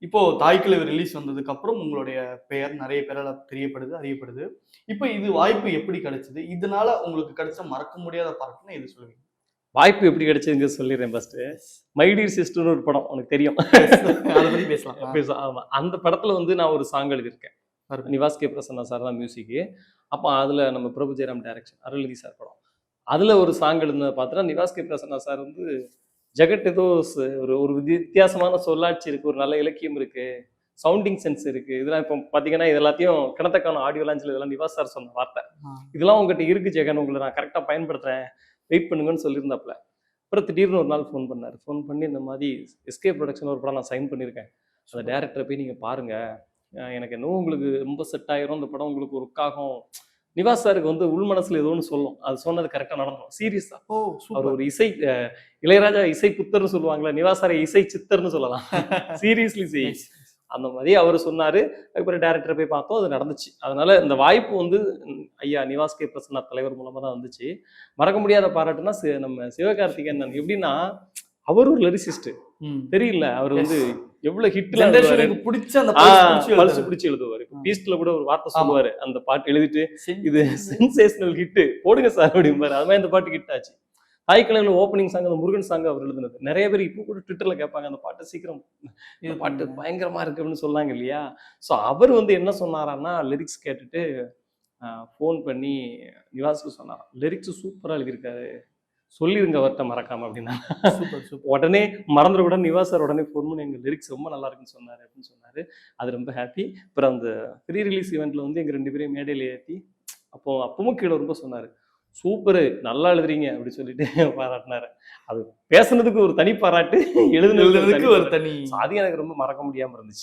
இப்போ தாய்க்கிழவி ரிலீஸ் வந்ததுக்கு அப்புறம் உங்களுடைய பெயர் நிறைய பேரால தெரியப்படுது, அறியப்படுது. இப்ப இது வாய்ப்பு எப்படி கிடைச்சது? இதனால உங்களுக்கு கிடைச்ச மறக்க முடியாத பாராட்டுன்னா எது சொல்லுவீங்க? வாய்ப்பு எப்படி கிடைச்சதுங்க சொல்லிடுறேன் ஃபர்ஸ்ட்டு. மை டியர் சிஸ்டர்னு ஒரு படம் உனக்கு தெரியும். அத பத்தி பேசலாம். ஆமா. அந்த படத்துல வந்து நான் ஒரு சாங் எழுதியிருக்கேன். அருமை. நிவாஸ் கே பிரசன்னா சார் தான் மியூசிக்கு. அப்ப அதுல நம்ம பிரபு ஜெயராம் டைரக்ஷன், அருள்நிதி சார் படம். அதுல ஒரு சாங் எழுதினத பார்த்தா நிவாஸ் கே பிரசன்னா சார் வந்து ஜெகட் ஏதோ ஒரு ஒரு வித்தியாசமான சொல்லாட்சி இருக்கு, ஒரு நல்ல இலக்கியம் இருக்கு, சவுண்டிங் சென்ஸ் இருக்கு. இதெல்லாம் இப்போ பார்த்தீங்கன்னா இது எல்லாத்தையும் கிணத்தக்கான ஆடியோ லான்ச்சில் இதெல்லாம் நிவாஸ் சார் சொன்ன வார்த்தை. இதெல்லாம் உங்ககிட்ட இருக்கு ஜெகன், உங்களை நான் கரெக்டாக பயன்படுத்துறேன், வெயிட் பண்ணுங்கன்னு சொல்லியிருந்தாப்புல. அப்புறம் திடீர்னு ஒரு நாள் ஃபோன் பண்ணார். ஃபோன் பண்ணி இந்த மாதிரி எஸ்கே ப்ரொடக்ஷன் ஒரு படம் நான் சைன் பண்ணியிருக்கேன், அந்த டேரக்டரை போய் நீங்கள் பாருங்கள், எனக்கு என்னவோ உங்களுக்கு ரொம்ப செட் ஆயிரும், இந்த படம் உங்களுக்கு ஒர்க் ஆகும். நிவாஸ் சாருக்கு வந்து உள் மனசுல ஏதோ ஒன்று சொல்லும், அது சொன்னது கரெக்டாக நடக்கும். சீரியஸா அவர் ஒரு இசை இளையராஜா இசை புத்தர்னு சொல்லுவாங்களா, நிவாஸ் சாரை இசை சித்தர்னு சொல்லலாம். சீரியஸ்லி செய் அந்த மாதிரி அவர் சொன்னாரு. அதுக்கப்புறம் டேரக்டரை போய் பார்த்தோம், அது நடந்துச்சு. அதனால இந்த வாய்ப்பு வந்து ஐயா நிவாஸ் கே பிரசன்னா தலைவர் மூலமா தான் வந்துச்சு. மறக்க முடியாத பாராட்டுனா நம்ம சிவகார்த்திகேயன். எப்படின்னா அவர் ஒரு லிரிசிஸ்ட் தெரியல, அவர் வந்து எவ்வளவு ஹிட்ல பிடிச்ச அந்த பல்ஸ் பிடிச்சு எழுதுவாரு. பீஸ்ட்ல கூட ஒரு வார்த்தை சொல்லுவாரு, அந்த பாட்டு எழுதிட்டு இது சென்சேஷனல் ஹிட் போடுங்க சார் அப்படிம்பாரு. அது மாதிரி இந்த பாட்டு ஹிட் ஆச்சு. தாய்க்கிழமை ஓப்பனிங் சாங் அந்த முருகன் சாங் அவர் எழுதுனது. நிறைய பேர் இப்போ கூட ட்விட்டர்ல கேட்பாங்க, அந்த பாட்டு சீக்கிரம், இந்த பாட்டு பயங்கரமா இருக்கு அப்படின்னு சொன்னாங்க இல்லையா. ஸோ அவர் வந்து என்ன சொன்னாரான்னா, லிரிக்ஸ் கேட்டுட்டு ஃபோன் பண்ணி நிவாஸுக்கு சொன்னாராம், லிரிக்ஸ் சூப்பரா எழுதியிருக்காரு, சொல்லிருங்க அவர்கிட்ட மறக்காம அப்படின்னா. உடனே மறந்துடக்கூடாது, நிவாஸ் சார் உடனே ஃபோன் பண்ணி எங்க லிரிக்ஸ் ரொம்ப நல்லா இருக்குன்னு சொன்னாரு அப்படின்னு சொன்னாரு. அது ரொம்ப ஹாப்பி. அப்புறம் அந்த ப்ரீ ரிலீஸ் ஈவெண்ட்ல வந்து எங்க 2 பேரையும் மேடையில் ஏற்றி அப்பவும் கீழே ரொம்ப சொன்னாரு, சூப்பரு, நல்லா எழுதுறீங்க அப்படி சொல்லிட்டு பாராட்டினாரு. அது பேசுனதுக்கு ஒரு தனி பாராட்டு, எழுதுனதுக்கு ஒரு தனி. அது எனக்கு ரொம்ப மறக்க முடியாம இருந்துச்சு.